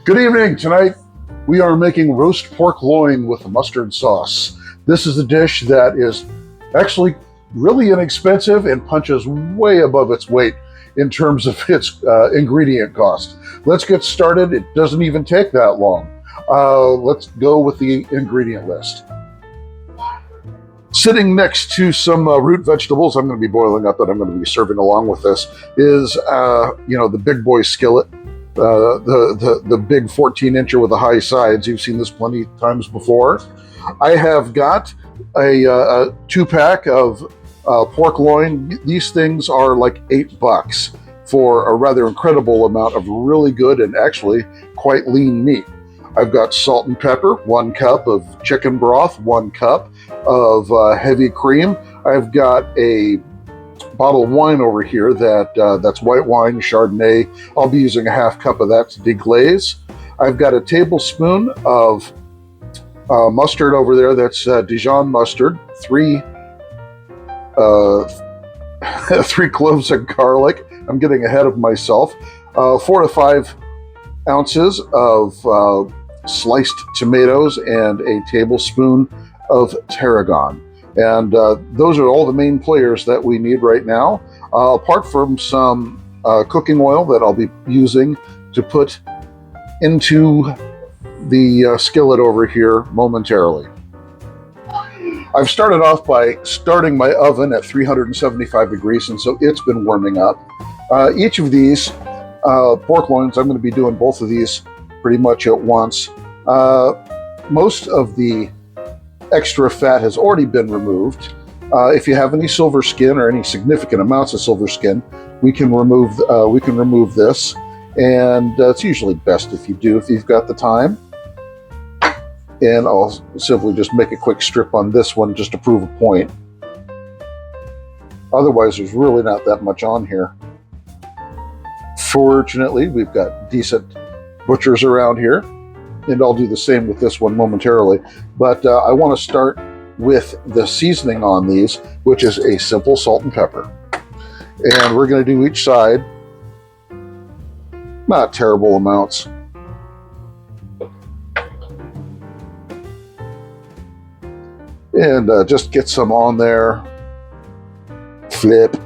Good evening. Tonight we are making roast pork loin with mustard sauce. This is a dish that is actually really inexpensive and punches way above its weight in terms of its ingredient cost. Let's get started. It doesn't even take that long. Let's go with the ingredient list. Sitting next to some root vegetables I'm going to be boiling up that I'm going to be serving along with this is, the big boy skillet. The big 14-incher with the high sides. You've seen this plenty of times before. I have got a 2-pack of pork loin. These things are like $8 for a rather incredible amount of really good and actually quite lean meat. I've got salt and pepper, 1 cup of chicken broth, 1 cup of heavy cream. I've got a bottle of wine over here that's white wine, Chardonnay. I'll be using a 1/2 cup of that to deglaze. I've got a tablespoon of mustard over there. That's Dijon mustard. 3 cloves of garlic. I'm getting ahead of myself. 4 to 5 ounces of sliced tomatoes and a tablespoon of tarragon. And those are all the main players that we need right now, apart from some cooking oil that I'll be using to put into the skillet over here momentarily. I've started off by starting my oven at 375 degrees, and so it's been warming up. Each of these pork loins, I'm going to be doing both of these pretty much at once. Most of the extra fat has already been removed. If you have any silver skin or any significant amounts of silver skin, we can remove this, and it's usually best if you do, if you've got the time. And I'll simply just make a quick strip on this one just to prove a point. Otherwise, there's really not that much on here. Fortunately, we've got decent butchers around here, and I'll do the same with this one momentarily. But I want to start with the seasoning on these, which is a simple salt and pepper. And we're going to do each side, not terrible amounts. And just get some on there. Flip.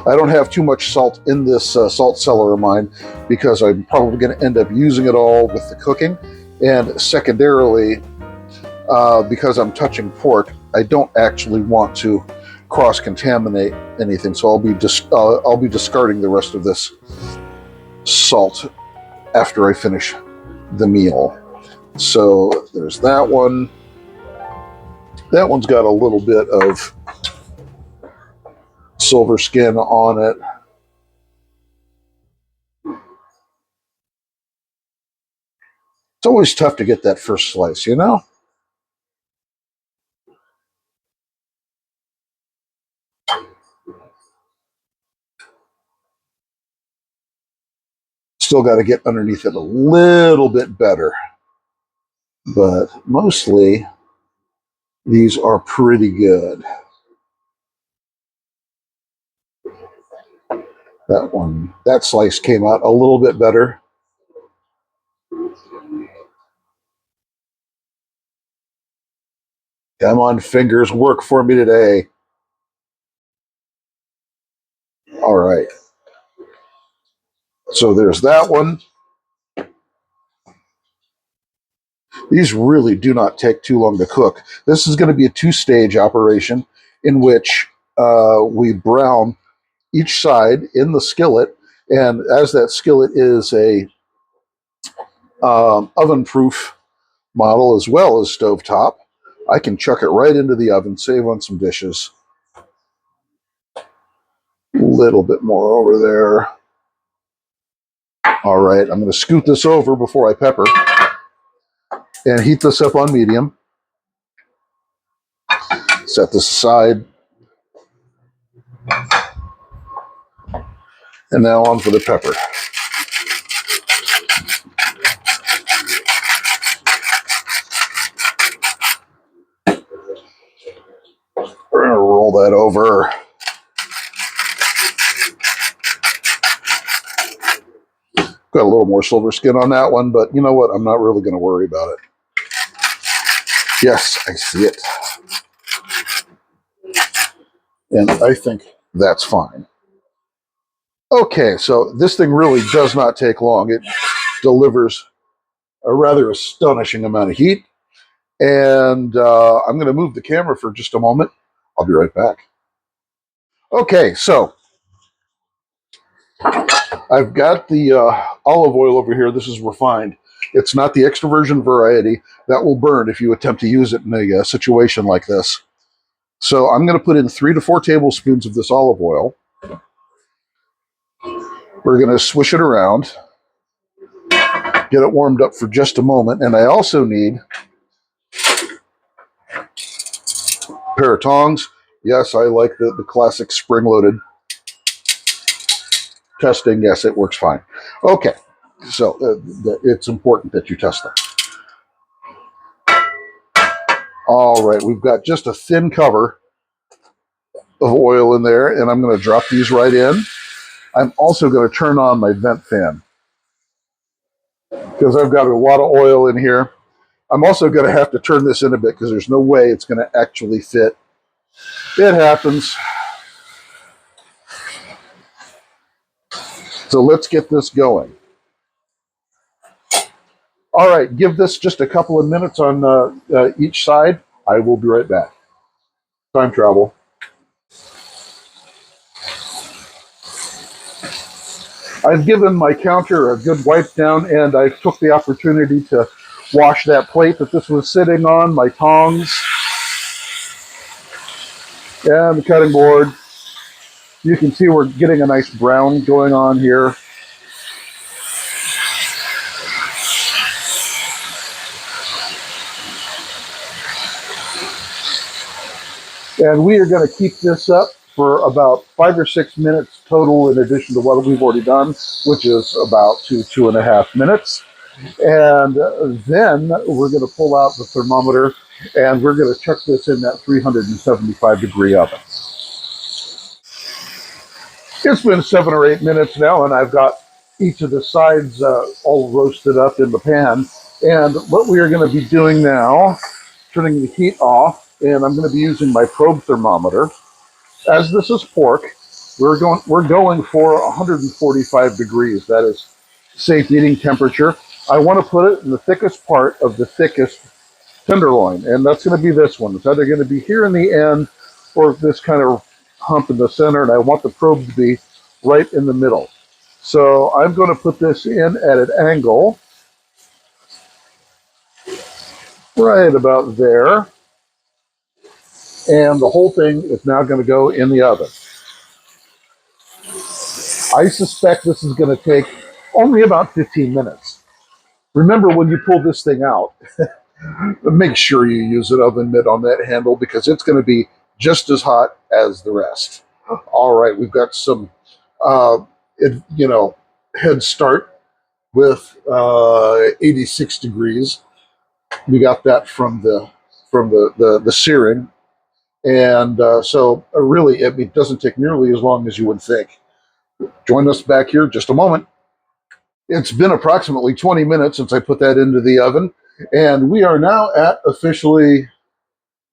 I don't have too much salt in this salt cellar of mine because I'm probably going to end up using it all with the cooking. And secondarily, because I'm touching pork, I don't actually want to cross-contaminate anything. So I'll be discarding the rest of this salt after I finish the meal. So there's that one. That one's got a little bit of silver skin on it. It's always tough to get that first slice, you know? Still got to get underneath it a little bit better. But mostly, these are pretty good. That slice came out a little bit better. Come on, fingers, work for me today. All right. So there's that one. These really do not take too long to cook. This is going to be a 2-stage operation in which we brown each side in the skillet. And as that skillet is a oven-proof model as well as stovetop, I can chuck it right into the oven, save on some dishes. A little bit more over there. All right, I'm going to scoot this over before I pepper and heat this up on medium. Set this aside. And now on for the pepper. We're going to roll that over. Got a little more silver skin on that one, but you know what? I'm not really going to worry about it. Yes, I see it. And I think that's fine. Okay, so this thing really does not take long. It delivers a rather astonishing amount of heat. And I'm going to move the camera for just a moment. I'll be right back. Okay, so I've got the olive oil over here. This is refined. It's not the extra virgin variety that will burn if you attempt to use it in a situation like this. So I'm going to put in 3 to 4 tablespoons of this olive oil. We're going to swish it around, get it warmed up for just a moment, and I also need a pair of tongs. Yes, I like the classic spring-loaded testing. Yes, it works fine. Okay, so it's important that you test them. All right, we've got just a thin cover of oil in there, and I'm going to drop these right in. I'm also going to turn on my vent fan because I've got a lot of oil in here. I'm also going to have to turn this in a bit because there's no way it's going to actually fit. It happens. So let's get this going. All right, give this just a couple of minutes on each side. I will be right back. Time travel. I've given my counter a good wipe down, and I took the opportunity to wash that plate that this was sitting on, my tongs, and the cutting board. You can see we're getting a nice brown going on here. And we are going to keep this up for about 5 or 6 minutes total in addition to what we've already done, which is about 2.5 minutes. And then we're going to pull out the thermometer and we're going to chuck this in that 375 degree oven. It's been 7 or 8 minutes now, and I've got each of the sides all roasted up in the pan. And what we are going to be doing now, turning the heat off, and I'm going to be using my probe thermometer. As this is pork, we're going for 145 degrees. That is safe eating temperature. I want to put it in the thickest part of the thickest tenderloin, and that's going to be this one. It's either going to be here in the end or this kind of hump in the center, and I want the probe to be right in the middle. So I'm going to put this in at an angle right about there, and the whole thing is now going to go in the oven. I suspect this is going to take only about 15 minutes. Remember, when you pull this thing out, make sure you use an oven mitt on that handle because it's going to be just as hot as the rest. All right, we've got some, head start with 86 degrees. We got that from the searing, and so really it doesn't take nearly as long as you would think. Join us back here just a moment. It's been approximately 20 minutes since I put that into the oven, and we are now at officially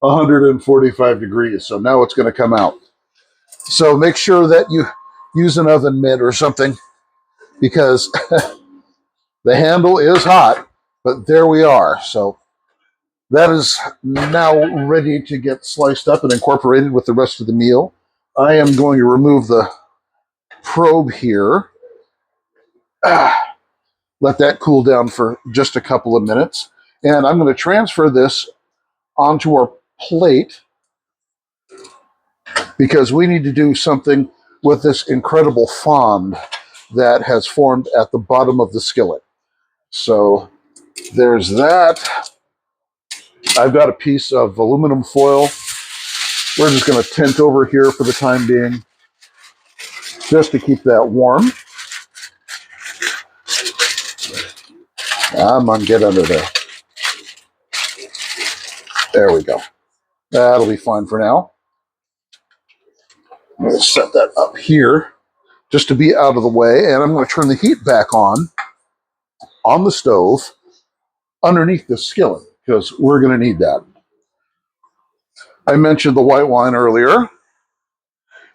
145 degrees. So now it's going to come out. So make sure that you use an oven mitt or something because the handle is hot, but there we are. So that is now ready to get sliced up and incorporated with the rest of the meal. I am going to remove the probe here. Let that cool down for just a couple of minutes. And I'm going to transfer this onto our plate because we need to do something with this incredible fond that has formed at the bottom of the skillet. So there's that. I've got a piece of aluminum foil. We're just going to tent over here for the time being, just to keep that warm. Come on, get under there. There we go. That'll be fine for now. I'm going to set that up here just to be out of the way, and I'm going to turn the heat back on on the stove underneath the skillet, because we're going to need that. I mentioned the white wine earlier.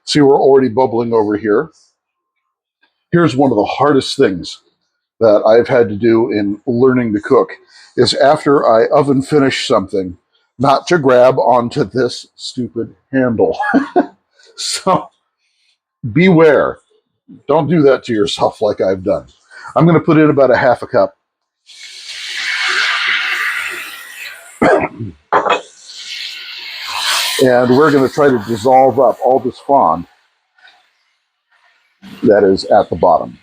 See, we're already bubbling over here. Here's one of the hardest things that I've had to do in learning to cook is after I oven finish something, not to grab onto this stupid handle. So beware. Don't do that to yourself like I've done. I'm going to put in about a half a cup. And we're going to try to dissolve up all this fond that is at the bottom.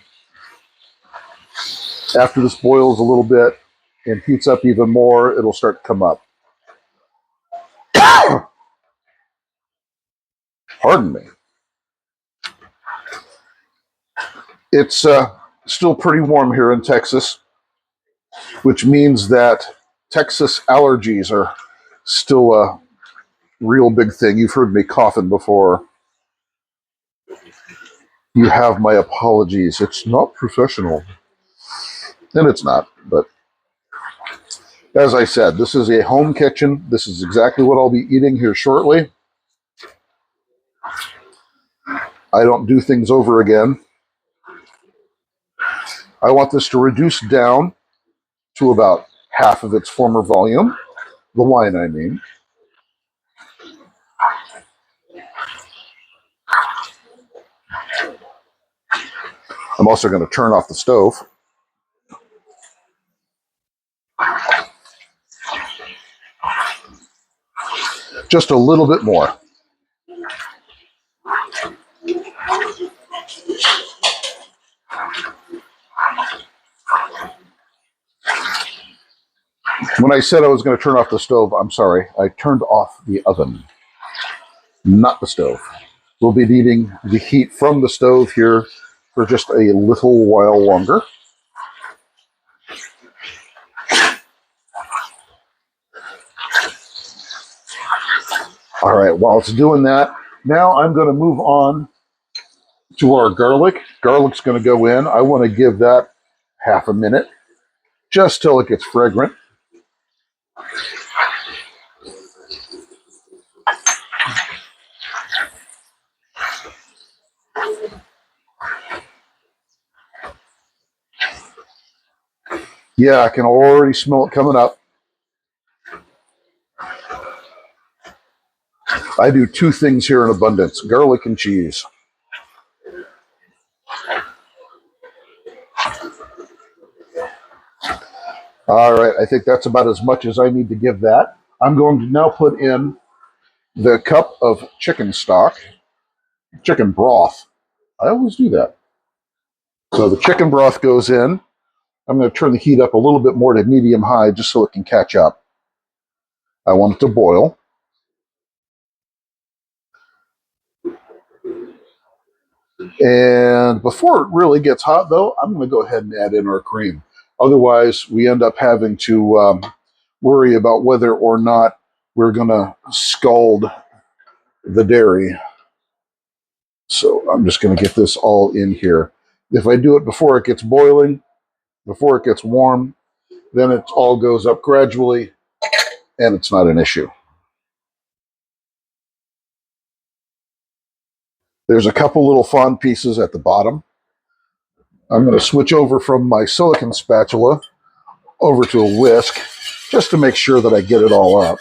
After this boils a little bit and heats up even more, it'll start to come up. Pardon me. It's still pretty warm here in Texas, which means that Texas allergies are still a real big thing. You've heard me coughing before. You have my apologies. It's not professional. And it's not, but as I said, this is a home kitchen. This is exactly what I'll be eating here shortly. I don't do things over again. I want this to reduce down to about half of its former volume. The wine, I mean. I'm also going to turn off the stove. Just a little bit more. When I said I was going to turn off the stove, I'm sorry. I turned off the oven, not the stove. We'll be needing the heat from the stove here for just a little while longer. All right, while it's doing that, now I'm going to move on to our garlic. Garlic's going to go in. I want to give that half a minute, just till it gets fragrant. Yeah, I can already smell it coming up. I do two things here in abundance, garlic and cheese. All right, I think that's about as much as I need to give that. I'm going to now put in the cup of chicken stock, chicken broth. I always do that. So the chicken broth goes in. I'm going to turn the heat up a little bit more to medium high just so it can catch up. I want it to boil. And before it really gets hot, though, I'm going to go ahead and add in our cream. Otherwise, we end up having to worry about whether or not we're going to scald the dairy. So I'm just going to get this all in here. If I do it before it gets boiling, before it gets warm, then it all goes up gradually, and it's not an issue. There's a couple little fond pieces at the bottom. I'm going to switch over from my silicone spatula over to a whisk just to make sure that I get it all up.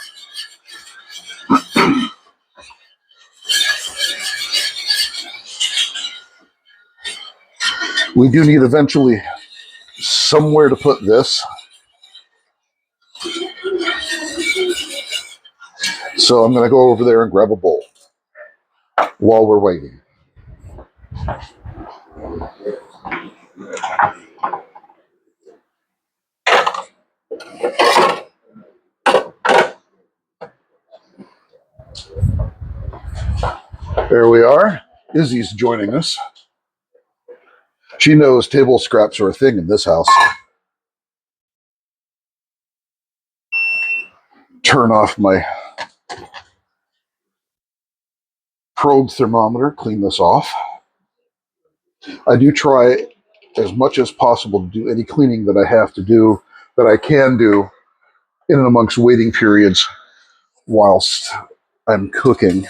We do need eventually somewhere to put this. So I'm going to go over there and grab a bowl while we're waiting. There we are. Izzy's joining us. She knows table scraps are a thing in this house. Turn off my probe thermometer, clean this off. I do try as much as possible to do any cleaning that I have to do, that I can do in and amongst waiting periods whilst I'm cooking.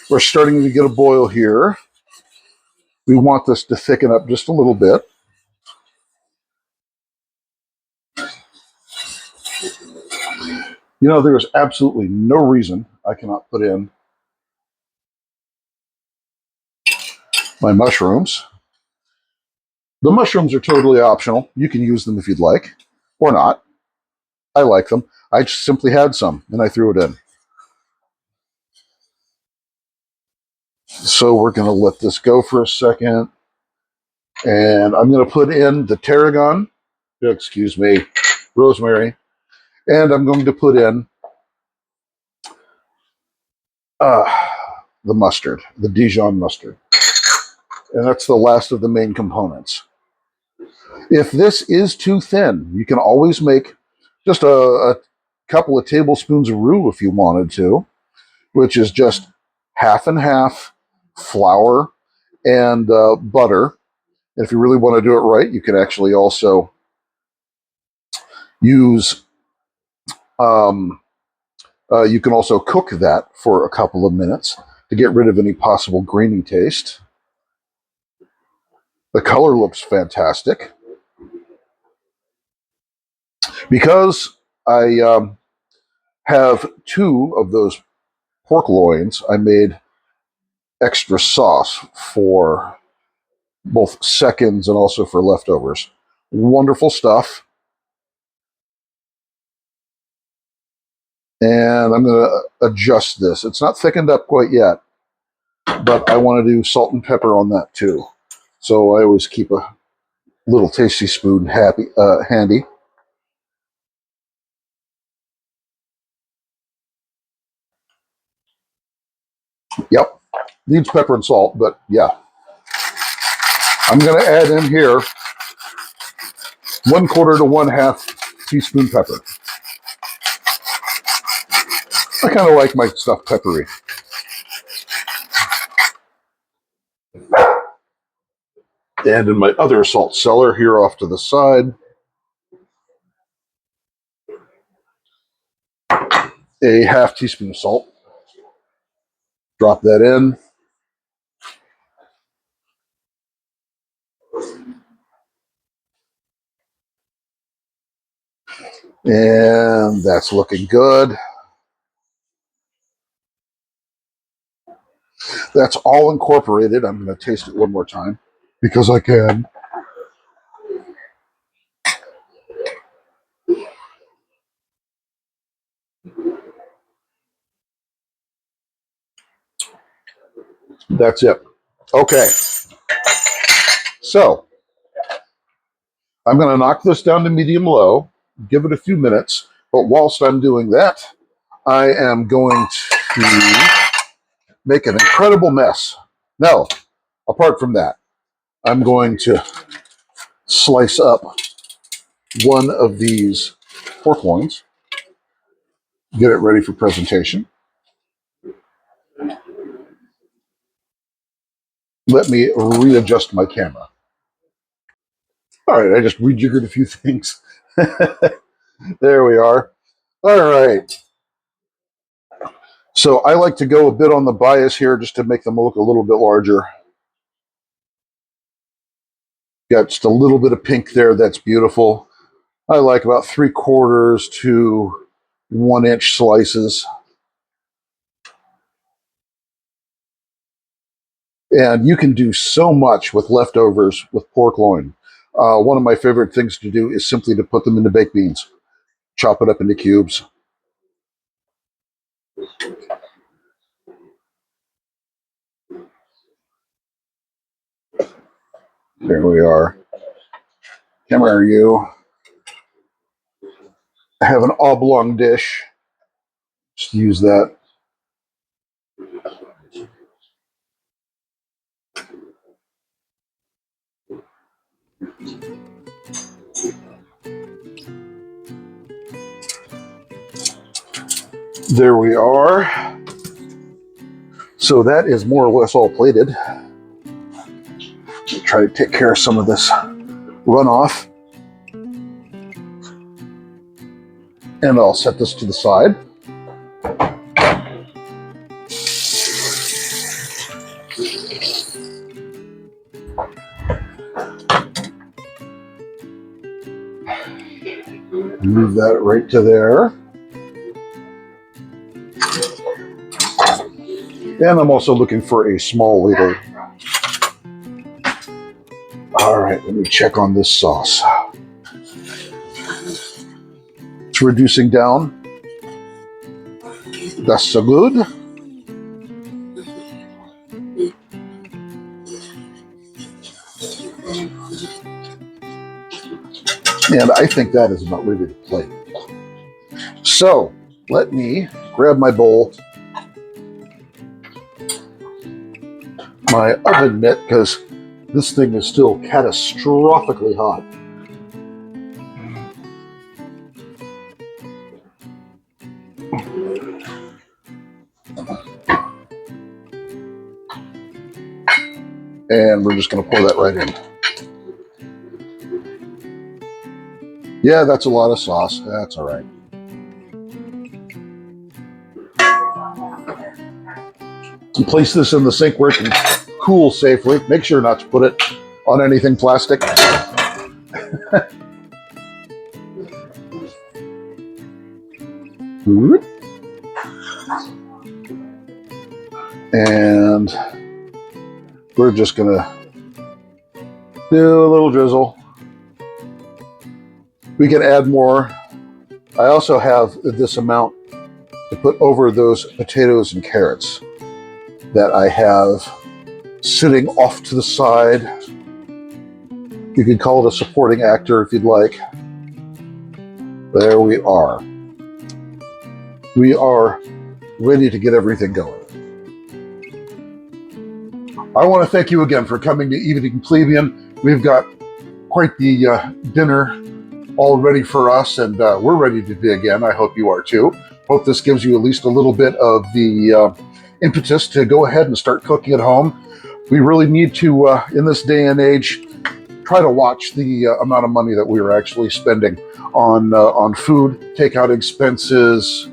We're starting to get a boil here. We want this to thicken up just a little bit. You know, there is absolutely no reason I cannot put in my mushrooms. The mushrooms are totally optional. You can use them if you'd like, or not. I like them. I just simply had some, and I threw it in. So we're going to let this go for a second. And I'm going to put in the tarragon, rosemary, and I'm going to put in the mustard, the Dijon mustard. And that's the last of the main components. If this is too thin, you can always make just a couple of tablespoons of roux if you wanted to, which is just half and half flour and butter. And if you really want to do it right, you can actually also use, you can also cook that for a couple of minutes to get rid of any possible grainy taste. The color looks fantastic. Because I have two of those pork loins, I made extra sauce for both seconds and also for leftovers. Wonderful stuff. And I'm going to adjust this. It's not thickened up quite yet, but I want to do salt and pepper on that too. So I always keep a little tasty spoon handy. Yep, needs pepper and salt, but yeah. I'm going to add in here 1/4 to 1/2 teaspoon pepper. I kind of like my stuff peppery. And in my other salt cellar here off to the side, a 1/2 teaspoon of salt. Drop that in. And that's looking good. That's all incorporated. I'm going to taste it one more time because I can. That's it. Okay. So I'm going to knock this down to medium low, give it a few minutes. But whilst I'm doing that, I am going to make an incredible mess. Now, apart from that, I'm going to slice up one of these pork loins, get it ready for presentation. Let me readjust my camera. All right, I just rejiggered a few things. There we are. All right. So I like to go a bit on the bias here just to make them look a little bit larger. Got just a little bit of pink there. That's beautiful. I like about 3/4 to 1-inch slices. And you can do so much with leftovers with pork loin. One of my favorite things to do is simply to put them into baked beans. Chop it up into cubes. There we are. Come here, you. I have an oblong dish. Just use that. There we are. So that is more or less all plated. Try to take care of some of this run off. And I'll set this to the side. Move that right to there. And I'm also looking for a small ladle. All right, let me check on this sauce. It's reducing down. That's so good. And I think that is about ready to plate. So let me grab my bowl, my oven mitt, because this thing is still catastrophically hot. And we're just going to pour that right in. Yeah, that's a lot of sauce. That's all right. And place this in the sink where it can cool safely. Make sure not to put it on anything plastic. And we're just gonna do a little drizzle. We can add more. I also have this amount to put over those potatoes and carrots that I have sitting off to the side. You could call it a supporting actor if you'd like. There we are. We are ready to get everything going. I want to thank you again for coming to Evening Plebian. We've got quite the dinner all ready for us, and we're ready to dig in. I hope you are too. Hope this gives you at least a little bit of the impetus to go ahead and start cooking at home. We really need to, in this day and age, try to watch the amount of money that we are actually spending on food, takeout expenses,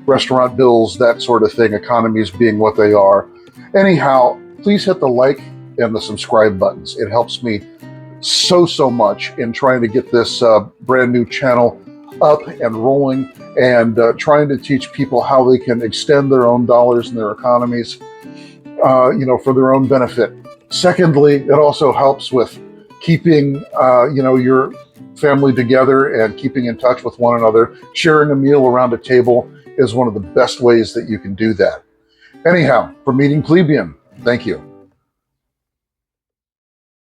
restaurant bills, that sort of thing, economies being what they are. Anyhow, please hit the like and the subscribe buttons. It helps me so much in trying to get this brand new channel up and rolling, and trying to teach people how they can extend their own dollars and their economies, for their own benefit. Secondly, it also helps with keeping, your family together and keeping in touch with one another. Sharing a meal around a table is one of the best ways that you can do that. Anyhow, from Evening Plebian, thank you.